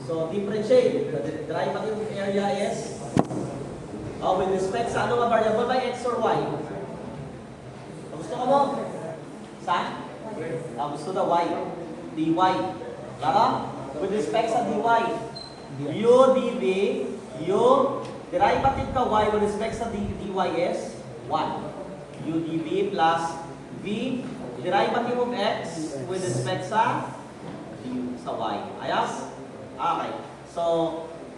So, differentiate. The derivative of area is with respect sa ano nga variable by x or y? Gusto ko mo? Saan? Gusto na y. dy. Claro? With respect sa dy. U dv, u derivative ka y with respect sa dy is 1. U dv plus v derivative of x with respect sa y. Ayos? Okay. So,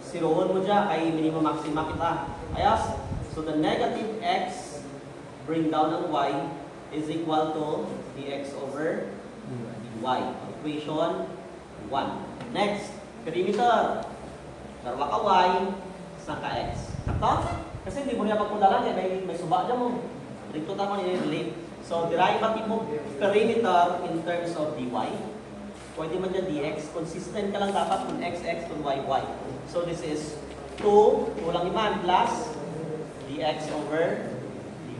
siroon mo dyan kay minimum maxima kita. Ayos? So, the negative x bring down ang y is equal to dx over dy. Equation 1. Next, perimeter. Darwa ka y, isang ka x. Sakto? Kasi hindi mo niya pagpundalan, may suba dyan mo. Dito tayo nililate. So, derivative of perimeter in terms of dy. Pwede man dyan dx. Consistent ka lang dapat kung x, kung y. So, this is 2, kulang iman, plus dx over dy.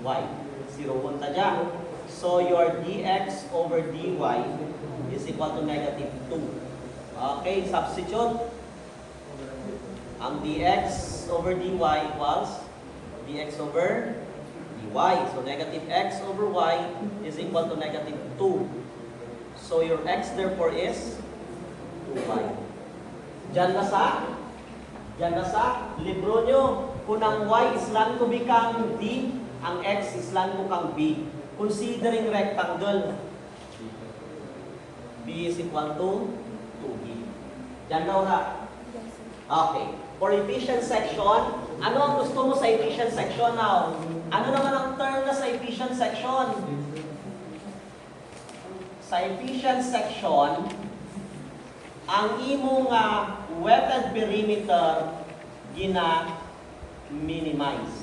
0 punta dyan. So, your dx over dy is equal to negative 2. Okay, substitute. Ang dx over dy equals dx over dy. So, negative x over y is equal to negative 2. So, your x therefore is 2y. Diyan na sa libro nyo, kung ang y is lang to become d, ang x is lang to kang b. Considering rectangle, b is equal to 2b. Diyan daw na. Okay. For efficient section, ano ang gusto mo sa efficient section now? Ano naman ang term na sa efficient section? Sa efficient section, ang imong wetted perimeter gina-minimize.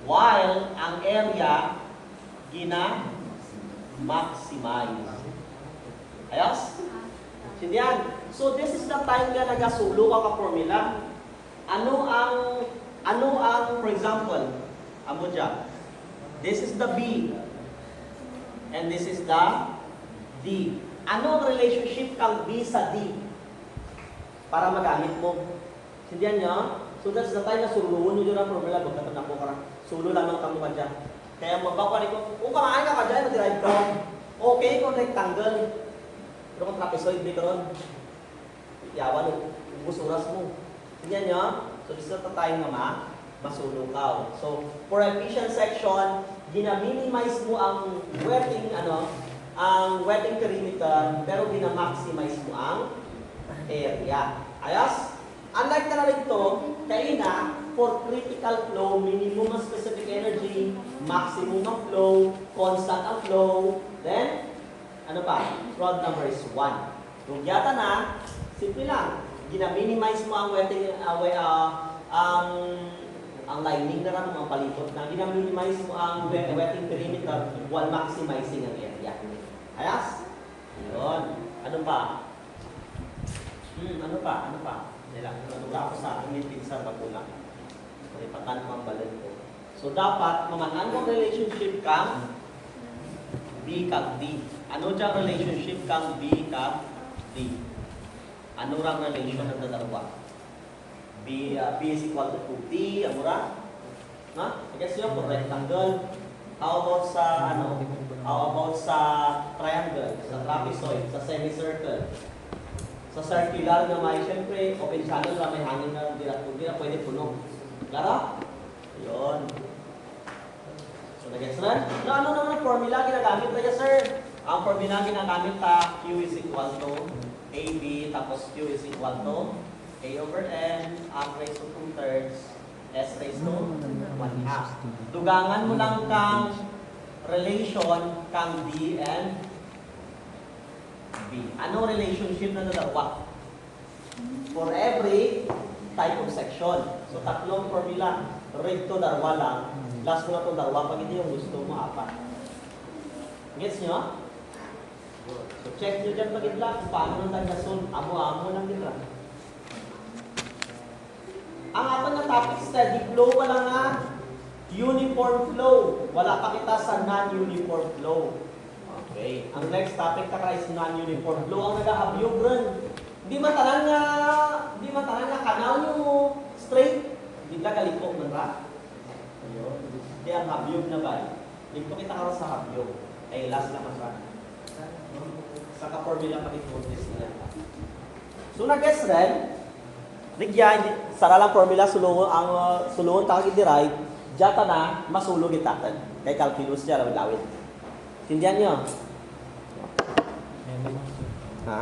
While ang area gina-maximize. Ayos? Sindihan? So this is the time nga nagasulo ka formula. Ano ang, for example, amo dyan. This is the B. And this is the D. Ano ang relationship kang B sa D? Para magamit mo. Sindihan nyo? So that's the time na suluhon nyo dyan ang formula. Pagkatan na po ka. Sulo lamang kamo ka dyan. Kaya mabakwa ko, kung kamain ka dyan, mag-derive ka. Okay kung rectangle. Pero kung trapezoid, di ka ron. Yawan, busuras mo. Sindihan nyo? So this is the time na masulong ka. So for efficient section, gina-minimize mo ang wetting perimeter, pero gina-maximize mo ang area. Ayos? Unlike na rin ito, kaina, for critical flow, minimum ang specific energy, maximum ang flow, constant ang flow, then, ano pa? Rod number is 1. Kung yata na, simple lang. Gina-minimize mo ang wetting, ang lining na lang, mga palipot na. Gina-minimize mo ang wetting perimeter while maximizing ang area. Ayos? Yun. Ano pa? Ano pa? Nadula ako sa aking pinsan bagulang. Palipatan mo ang balan ko. So, dapat mamanan mo relationship kang B kag D. Ano dyan relationship kang B kag D? Ano rang relation ng dalawa? B is equal to 2D, amura? Ha? I guess yun, for rectangle. How about sa, triangle, sa trapezoid, sa semicircle? Sa circular na may, syempre, open channel na may hangin na hindi na pwede puno. Klaro? Yun. So, nag-gets na? Ano naman ang formula ginagamit na sir? Ang formula ginagamit Q is equal to AB, tapos Q is equal to A over N, R raised to 2/3, S raised to 1/2. Dugangan mo lang kang relation kang D and B. Ano relationship na dalawa? For every type of section. So, tatlong formula. Rig to darwa lang. Last mo na to darwa. Pag hindi yung gusto mo, 4. Gets nyo? So, check nyo dyan pag-idla kung paano nang tag-nasun. Amo-amo lang din lang. Ang apan na topic, steady flow, wala nga uniform flow. Wala pa kita sa non-uniform flow. Okay. Ang next topic ta is non-uniform flow. Ang nagahabyog rin. Di matanan nga kanal yung straight. Di ka kaliko man ra. Ayun. Di ang habyog na ba? Dito kita karon sa habyog. Ay last na mas sa ka-formula pa dito niya. So na-guess rin, rigya, saralang formula sulungon ang sulungon takag i-derive, jata na masulog itatan. Kay calculus niya lawit-lawit. Tindihan niyo? Ha?